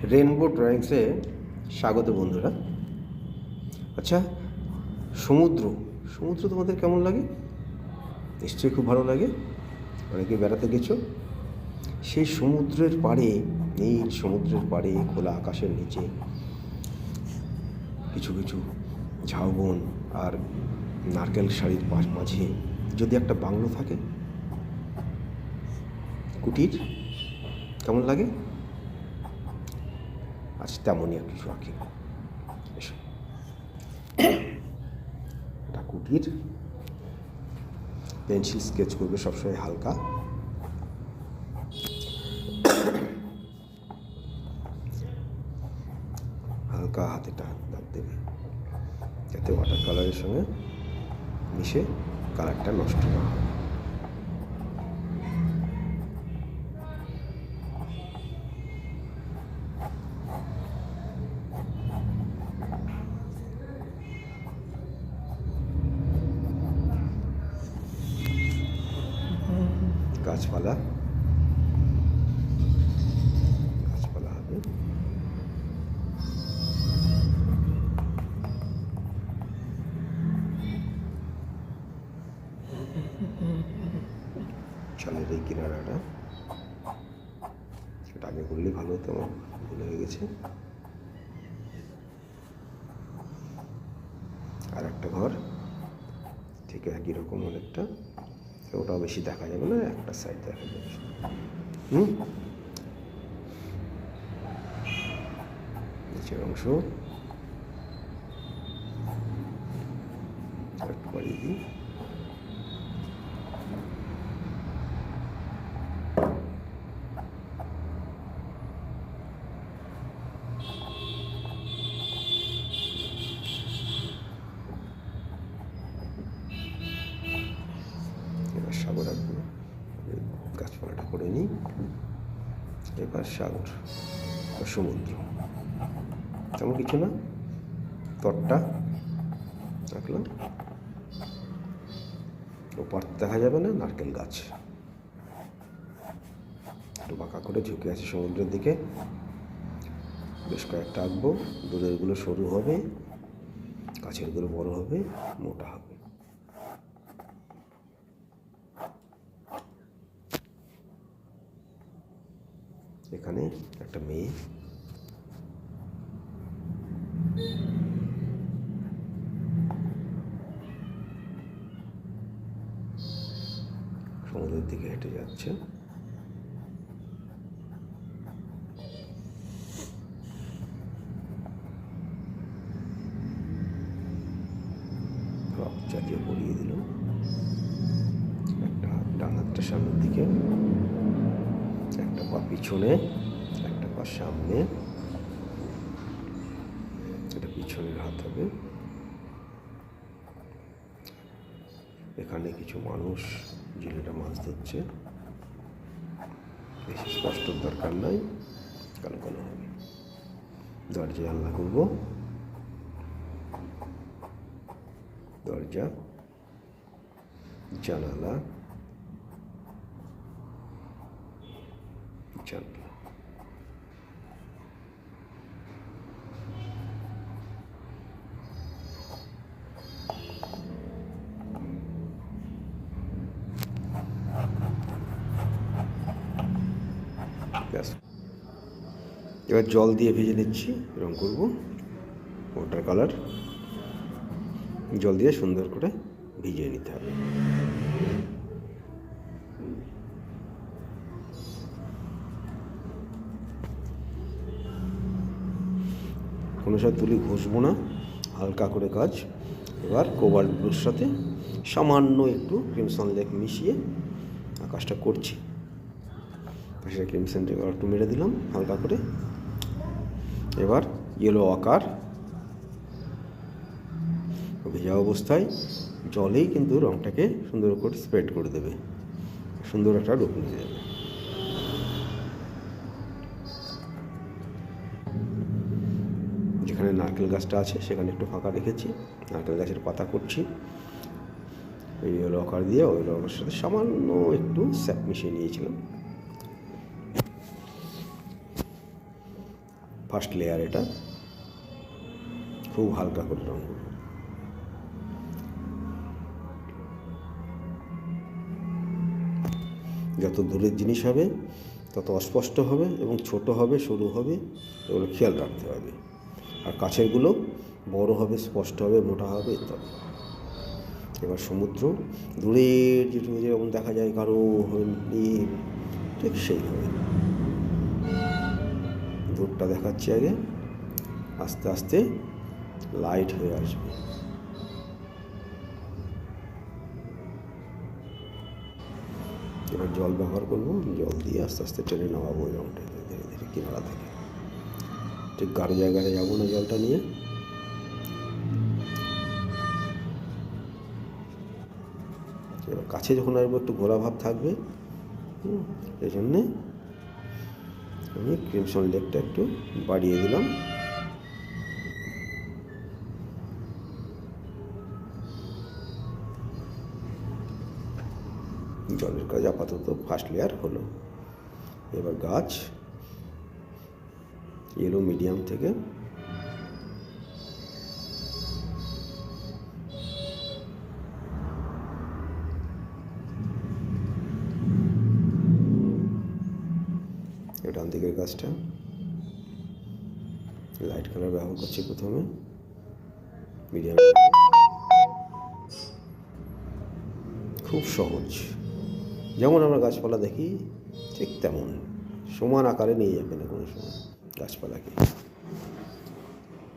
Rainbow ড্রয়িংসে স্বাগত বন্ধুরা। আচ্ছা, সমুদ্র সমুদ্র তোমাদের কেমন লাগে? নিশ্চয়ই খুব ভালো লাগে। অনেকে বেড়াতে গেছো। সেই সমুদ্রের পাড়ে, নীল সমুদ্রের পাড়ে, খোলা আকাশের নিচে কিছু কিছু ঝাউবন আর নারকেল শাড়ির মাঝে যদি একটা বাংলো থাকে, কুটির, কেমন লাগে? আচ্ছা, তেমনই আর কিছু আঁকি। এসো, এটা কুটির। পেন্সিল স্কেচ করবে সবসময় হালকা। হালকা হাতেটা দাগ দেবে যাতে ওয়াটার কালারের সঙ্গে মিশে কালারটা নষ্ট না হয়। গাছপালা গাছপালা হবে। জলের এই কিনারাটা, সেটা আগে করলেই ভালো হতো, আমার ভুল হয়ে গেছে। আর একটা ঘর ঠিক একই রকম অনেকটা, ওটাও বেশি দেখা যাবে না, একটা সাইড দেখা যাবে। নিচের অংশ একটু বাড়িয়ে দিই। এবার সাগর আঁকবো। গাছপালাটা করে নিই। এবার সাগর বা সমুদ্র, তেমন কিছু না, তটটা আঁকলাম। ওপার দেখা যাবে না, নারকেল গাছ একটু বাঁকা করে ঝুঁকে আছে সমুদ্রের দিকে। বেশ কয়েকটা আঁকবো। দূরেরগুলো সরু হবে, কাছেরগুলো বড় হবে, মোটা হবে। এখানে একটা মেয়ে, সমুদ্রের দিকে হেঁটে যাচ্ছে। ফ্রক চালিয়ে পরিয়ে দিল। একটা হাত, ডান হাতটা সামনের দিকে, একটা পা পিছনে, একটা পা সামনে। এটা পিছনের হাত হবে। এখানে কিছু মানুষ জেলেটা মাছ ধরছে। বেশি স্পষ্টর দরকার নাই, কালো কালো হবে। দরজা জানলা করবো। দরজা, জানালা, জানলা। ব্যাস, এবার জল দিয়ে ভেজে নিচ্ছি, রং করব ওয়াটার কালার। জল দিয়ে সুন্দর করে ভিজিয়ে নিতে হবে। কোনো সময় তুলি ঘষবো না, হালকা করে কাজ। এবার কোবাল্ট ব্লুর সাথে সামান্য একটু ক্রিমসন লেক মিশিয়ে আকাশটা করছি। পাশে ক্রিমসন লেক একটু মেরে দিলাম হালকা করে। এবার ইয়েলো আকার ভেজা অবস্থায় জলেই কিন্তু রঙটাকে সুন্দর করে স্প্রেড করে দেবে, সুন্দর একটা রূপ নিয়ে যাবে। যেখানে নারকেল গাছটা আছে সেখানে একটু ফাঁকা রেখেছি, নারকেল গাছের পাতা করছি। এই ইয়েলো আকার দিয়ে ওই রঙের সাথে সামান্য একটু স্যাপ মিশিয়ে নিয়েছিলাম। ফার্স্ট লেয়ার এটা, খুব হালকা করে রঙ করব। যত দূরের জিনিস হবে তত অস্পষ্ট হবে এবং ছোট হবে, সরু হবে, এগুলো খেয়াল রাখতে হবে। আর কাছেরগুলো বড় হবে, স্পষ্ট হবে, মোটা হবে ইত্যাদি। এবার সমুদ্র দূরের যেটুকু যেরকম দেখা যায় গাঢ় নীল, ঠিক সেইভাবে দূরটা দেখাচ্ছি আগে, আস্তে আস্তে লাইট হয়ে আসবে। এবার জল ব্যবহার করবো, জল দিয়ে আস্তে আস্তে টেনে নামাবো ওই রঙটা ধীরে ধীরে কিনারা থেকে। ঠিক গাঢ় জায়গায় যাবো না জলটা নিয়ে। এবার কাছে যখন আসবো একটু ঘোলা ভাব থাকবে, এই জন্যে আমি ক্রিমসন লেকটা একটু বাড়িয়ে দিলাম। জলের কাজ আপাতত ফার্স্ট লেয়ার হলো। এবার গাছ ইয়েলো মিডিয়াম থেকে ডান দিকের গাছটা লাইট কালার ব্যবহার করছি প্রথমে, মিডিয়াম। খুব সহজ, যেমন আমরা গাছপালা দেখি ঠিক তেমন সমান আকারে নিয়ে যাবে না কোনো সময় গাছপালাকে,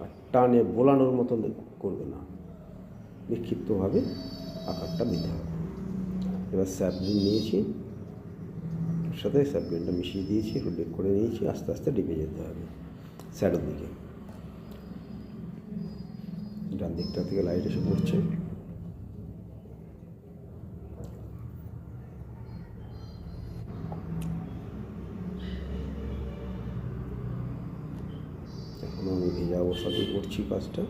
আর টানে বোলানোর মতো করবে না, বিক্ষিপ্তভাবে আকারটা দিতে হবে। এবার স্যাপলিন নিয়েছি, ওর সাথে স্যাপলিনটা মিশিয়ে দিয়েছি, একটু ডিপ করে নিয়েছি, আস্তে আস্তে ডিপে যেতে হবে স্যাডোর দিকে। ডান দিকটা থেকে লাইট এসে পড়ছে, এখন আমি ভেজা অবস্থাতেই করছি কাজটা।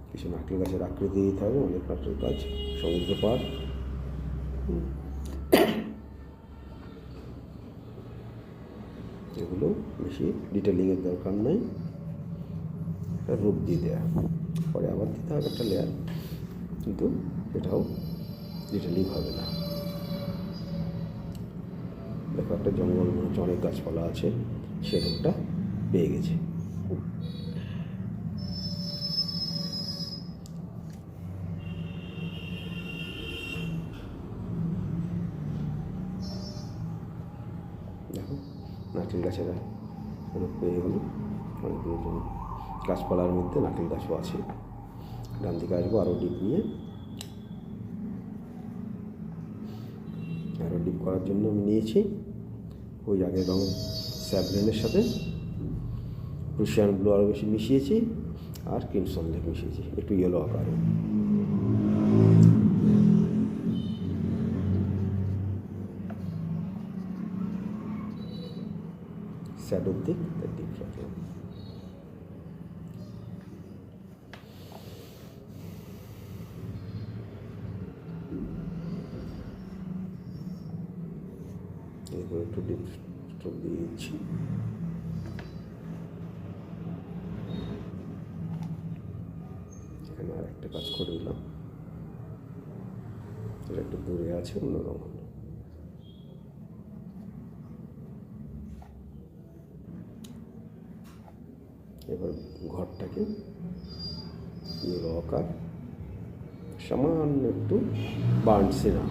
কিছু নারকেল গাছের আকৃতি দিতে হবে, অনেক নারকেল গাছ, সমুদ্র পাড়। এগুলো বেশি ডিটেলিংয়ের দরকার নেই, রূপ দিয়ে দেওয়া, পরে আবার দিতে হবে একটা লেয়ার, কিন্তু এটাও ডিটেলিং হবে না। দেখো একটা জঙ্গল মনে হচ্ছে, অনেক গাছপালা আছে, সে রূপটা পেয়ে গেছে। দেখো নারকেল গাছেরা রূপ পেয়ে গেল, অনেকগুলো গাছপালার মধ্যে নারকেল গাছও আছে। ডান দিকে আসবো, আরও ডিপ নিয়ে, আরও ডিপ করার জন্য আমি নিয়েছি ওই আগের রঙ স্যাপলিনের সাথে প্রুশিয়ান ব্লু আরও বেশি মিশিয়েছি, আর ক্রিমসন লেক মিশিয়েছি একটু ইয়েলো আকারে। শ্যাডোর দিক ডিপ রাখলাম। এরপর একটু ডিপ স্ট্রোক দিয়ে দিচ্ছি। এখানে আর একটা কাজ করে দিলাম, এটা একটু দূরে আছে, অন্য রঙ হলো। এবার ঘরটাকে ইয়েলো আকার, সামান্য একটু বাড়ছে না।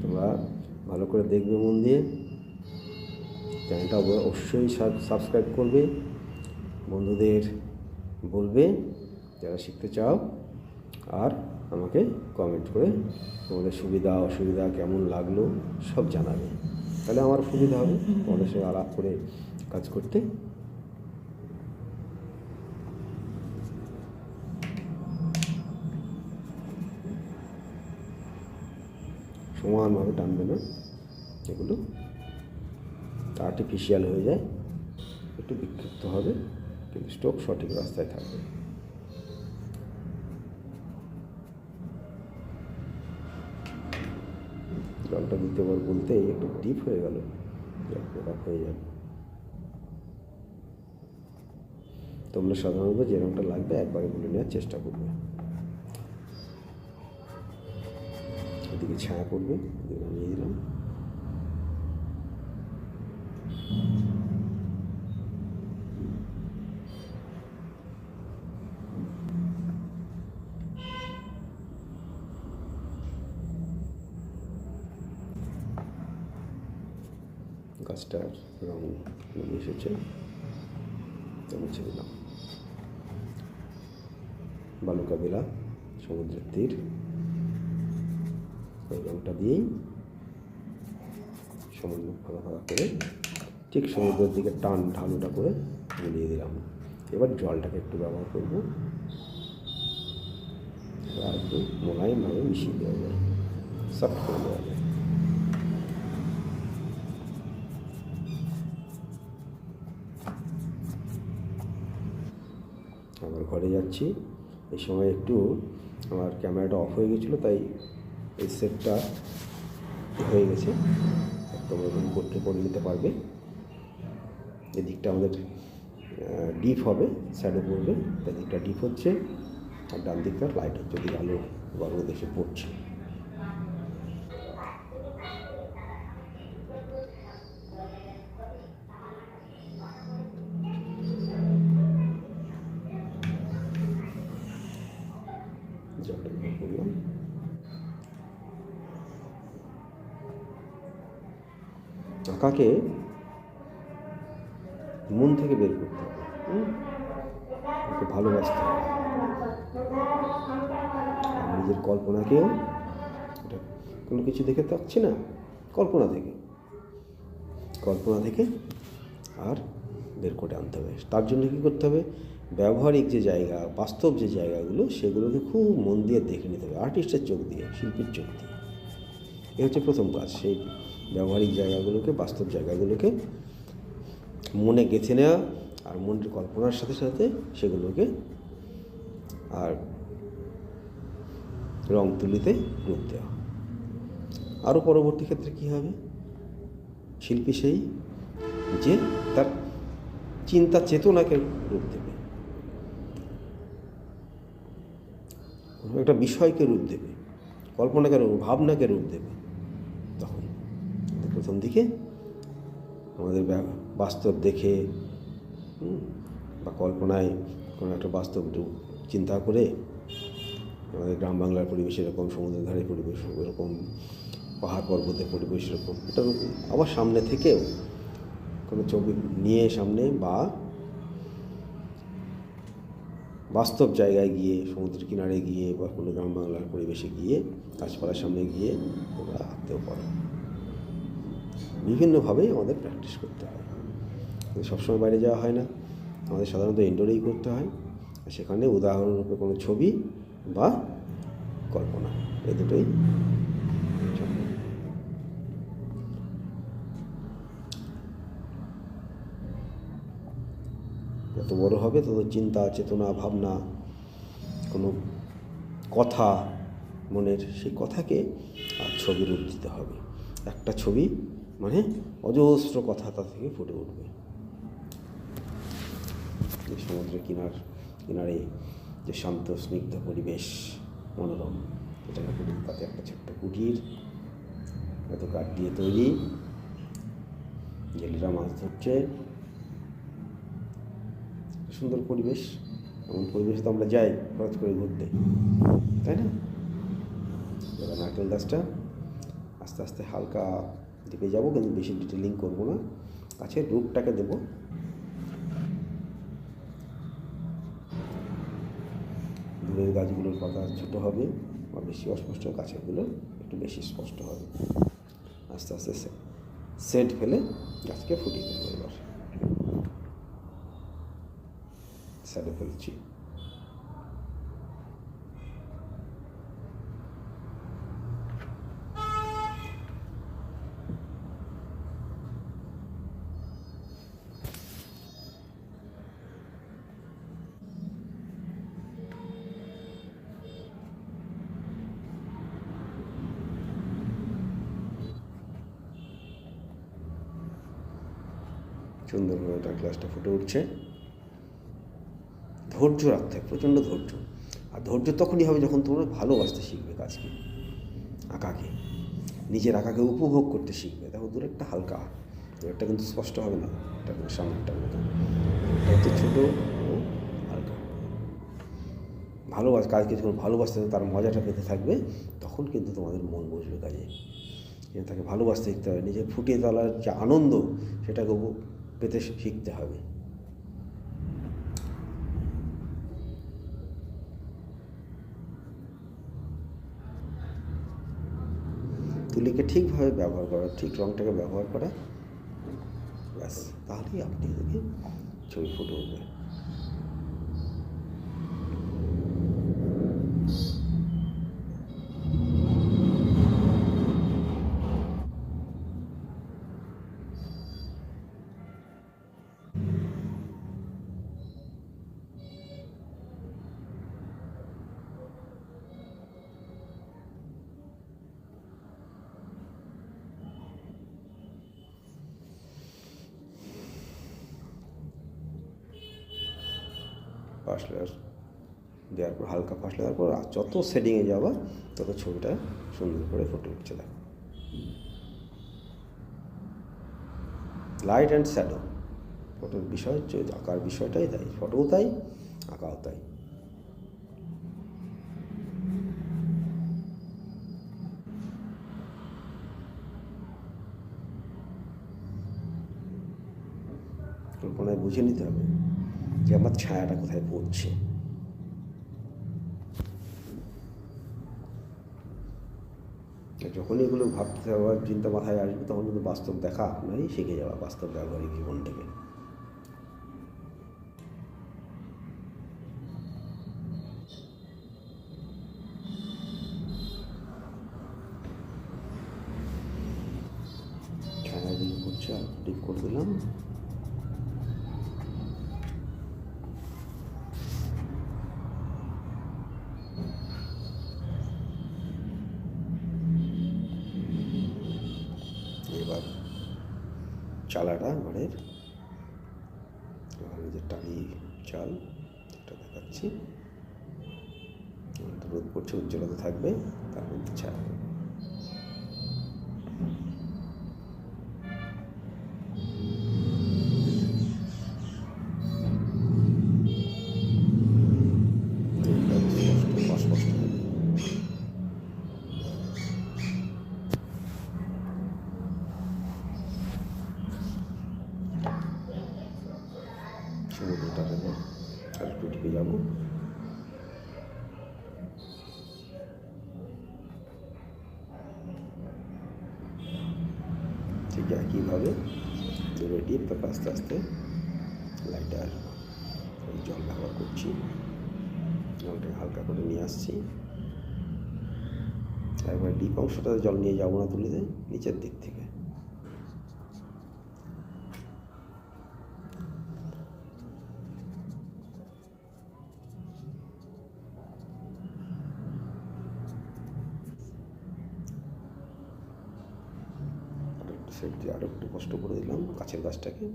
তোমরা ভালো করে দেখবে মন দিয়ে, চ্যানেলটা অবশ্যই সাবস্ক্রাইব করবে, বন্ধুদের বলবে যারা শিখতে চাও, আর আমাকে কমেন্ট করে তোমাদের সুবিধা অসুবিধা কেমন লাগলো সব জানাবে, তাহলে আমার সুবিধা হবে তোমাদের সঙ্গে আলাপ করে কাজ করতে। সমানভাবে টানবে না, এগুলো আর্টিফিশিয়াল হয়ে যায়, একটু বিক্ষিপ্ত হবে, কিন্তু স্ট্রোক সঠিক রাস্তায় থাকবে। জলটা দ্বিতীয়বার বলতেই একটু ডিপ হয়ে গেল, রাখ হয়ে যাবে। তোমরা সাধারণত যে রঙটা লাগবে একবারে বলে নেওয়ার চেষ্টা করবে। এদিকে ছায়া পড়বে, এদিকে নিয়ে দিলাম। গাছটার রঙ নেমে এসেছে, মুছে দিলাম। বালুকা বেলা, সমুদ্রের তীর, ওই রঙটা দিয়েই সমুদ্র ফাঁকা ফাঁকা করে ঠিক সমুদ্রের দিকে টান ঢালুটা করে মিলিয়ে দিলাম। এবার জলটাকে একটু ব্যবহার করব, আর একটু মোলায়েমভাবে মিশিয়ে দেওয়া যায়, সফট করে দেওয়া যায়। আবার ঘরে যাচ্ছি। এই সময় একটু আমার ক্যামেরাটা অফ হয়ে গেছিলো, তাই এই সেটটা হয়ে গেছে। তোমরা এরকম করে নিতে পারবে। এদিকটা আমাদের ডিপ হবে, স্যাডো পড়বে, তাই দিকটা ডিপ হচ্ছে, আর ডান দিকটা লাইট হচ্ছে, ওদিকে আলো বা রোদ এসে পড়ছে। করলাম। আঁকাকে মন থেকে বের করতে হবে, ওকে ভালোবাসতে হবে। নিজের কল্পনাকেও, এটা কোনো কিছু দেখে থাকছি না, কল্পনা থেকে আর বের করে আনতে হবে। তার জন্য কী করতে হবে, ব্যবহারিক যে জায়গা, বাস্তব যে জায়গাগুলো, সেগুলোকে খুব মন দিয়ে দেখে নিতে হবে, আর্টিস্টের চোখ দিয়ে, শিল্পীর চোখ দিয়ে। এ হচ্ছে প্রথম কাজ, সেই ব্যবহারিক জায়গাগুলোকে, বাস্তব জায়গাগুলোকে মনে গেঁথে নেওয়া, আর মনের কল্পনার সাথে সাথে সেগুলোকে আর রং তুলিতে রূপ দেওয়া। আরও পরবর্তী ক্ষেত্রে কী হবে, শিল্পী সেই যে তার চিন্তা চেতনাকে রূপ দেবে, একটা বিষয়কে রূপ দেবে, কল্পনাকে রূপ, ভাবনাকে রূপ দেবে। তখন প্রথম দিকে আমাদের বাস্তব দেখে বা কল্পনায় কোনো একটা বাস্তব চিন্তা করে, আমাদের গ্রাম বাংলার পরিবেশ এরকম, সমুদ্রের ধারে পরিবেশ এরকম, পাহাড় পর্বতের পরিবেশ এরকম, এটা আবার সামনে থেকেও কোনো ছবি নিয়ে সামনে, বা বাস্তব জায়গায় গিয়ে, সমুদ্রের কিনারে গিয়ে, বা কোনো গ্রাম বাংলার পরিবেশে গিয়ে, গাছপালার সামনে গিয়ে তোমরা আঁকতেও পারো। বিভিন্নভাবেই আমাদের প্র্যাকটিস করতে হয়, সবসময় বাইরে যাওয়া হয় না, আমাদের সাধারণত ইনডোরেই করতে হয়। সেখানে উদাহরণরূপে কোনো ছবি বা কল্পনা, এই দুটোই। যত বড় হবে তত চিন্তা, চেতনা, ভাবনা, কোনো কথা মনের, সেই কথাকে আর ছবি রূপ দিতে হবে। একটা ছবি মানে অজস্র কথা তা থেকে ফুটে উঠবে। যে সমুদ্রের কিনারে যে শান্ত স্নিগ্ধ পরিবেশ, মনোরম, এটাকে তাতে একটা ছোট্ট কুটির, এত কাঠ দিয়ে তৈরি, জেলেরা মাছ ধরছে, সুন্দর পরিবেশ। এমন পরিবেশে তো আমরা যাই খরচ করে ঘুরতে, তাই না? এবার নারকেল গাছটা আস্তে আস্তে হালকা দিকে যাবো, কিন্তু বেশি ডিটেলিং করবো না, গাছের রূপটাকে দেবো। দূরের গাছগুলোর পাতা ছোটো হবে, বা বেশি অস্পষ্ট, গাছেরগুলো একটু বেশি স্পষ্ট হবে। আস্তে আস্তে সেট ফেলে গাছকে ফুটিয়ে দেবো। এবার সেটে ফেলছি। সুন্দরভাবে ডার্ক গ্লাসটা ফুটে উঠছে। ধৈর্য রাখতে হয়, প্রচণ্ড ধৈর্য। আর ধৈর্য তখনই হবে যখন তোমরা ভালোবাসতে শিখবে কাজকে, আঁকাকে, নিজের আঁকাকে উপভোগ করতে শিখবে। দেখো দূরেরটা হালকা, দূরেরটা কিন্তু স্পষ্ট হবে না, এটা সামনেরটার মতো, এটা হচ্ছে ছোটো ও হালকা। কাজকে যখন ভালোবাসতে হবে, তার মজাটা পেতে থাকবে, তখন কিন্তু তোমাদের মন বসবে কাজে। তাকে ভালোবাসতে শিখতে হবে, নিজে ফুটিয়ে তোলার যে আনন্দ সেটাকে পেতে শিখতে হবে। তুলিকে ঠিকভাবে ব্যবহার করা, ঠিক রঙটাকে ব্যবহার করা, ব্যাস, তাহলেই আপনি দেখে ছবি ফুটে উঠবে। ফার্স্ট লেয়ার দেওয়ার পর, হালকা ফার্স্ট লেয়ার পর যত শেডিংয়ে যাওয়া তত ছবিটা সুন্দর করে ফুটে উঠছে। দেখো লাইট অ্যান্ড শ্যাডো, ফটোর বিষয় হচ্ছে আঁকার বিষয়টাই তাই, ফটোও তাই, আঁকাও তাই। কল্পনায় বুঝে নিতে হবে যে আমার ছায়াটা কোথায় পড়ছে। যখন এগুলো ভাবতে হওয়ার চিন্তা মাথায় আসবে, তখন কিন্তু বাস্তব দেখা আপনারই শিখে যাওয়া, বাস্তব ব্যবহারিক জীবন থেকে। ছায়া দিয়ে পড়ছে, আর ডিপ করে দিলাম। এবার চালাটা ঘরের, যে টালি চাল এটা দেখাচ্ছি, রোদ পড়ছে, উজ্জ্বলতা থাকবে, তার মধ্যে ছায়া। সমুদ্রটাকে আর একটু ঢেকে যাব। ঠিক একইভাবে দূরে ডিপ, তারপর আস্তে আস্তে লাইটটা আসবো। ওই জল ব্যবহার করছি, জলটাকে হালকা করে নিয়ে আসছি। একবার ডিপ অংশটাতে জল নিয়ে যাবো না তুলিতে, নিচের দিক থেকে। সেট দিয়ে আরও একটু কষ্ট করে দিলাম কাছের গাছটাকে।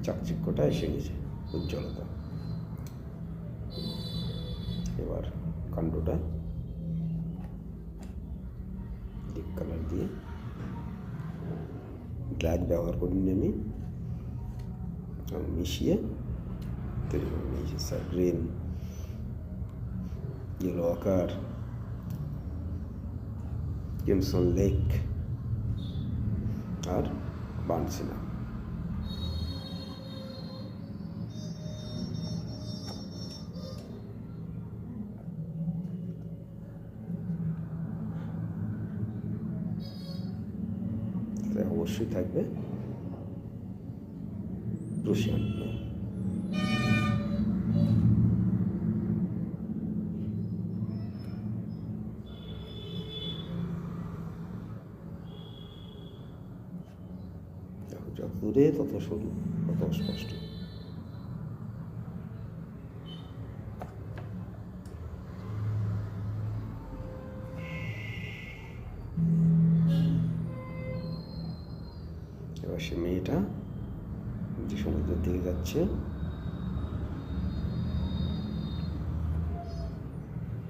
চাকচিক্যটা এসে গেছে, উজ্জ্বলতা। এবার কাণ্ডটা ডিপ কালার দিয়ে, ব্ল্যাক ব্যবহার করিনি আমি, মিশিয়ে তৈরি করে নিয়েছি। স্যার গ্রিন, ইয়েলো আকার, ক্রিমসন লেক আর বার্নসিনা। অবশ্যই থাকবে রুশিয়ান। যত দূরে তত সরু, তত স্পষ্ট। এবার সে মেয়েটা যে সমুদ্রের দিকে যাচ্ছে,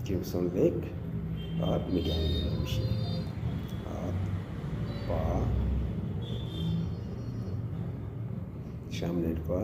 ক্রিমসন লেক আর মিডিয়াম মিশিয়ে, হাত পা, সামনের পা,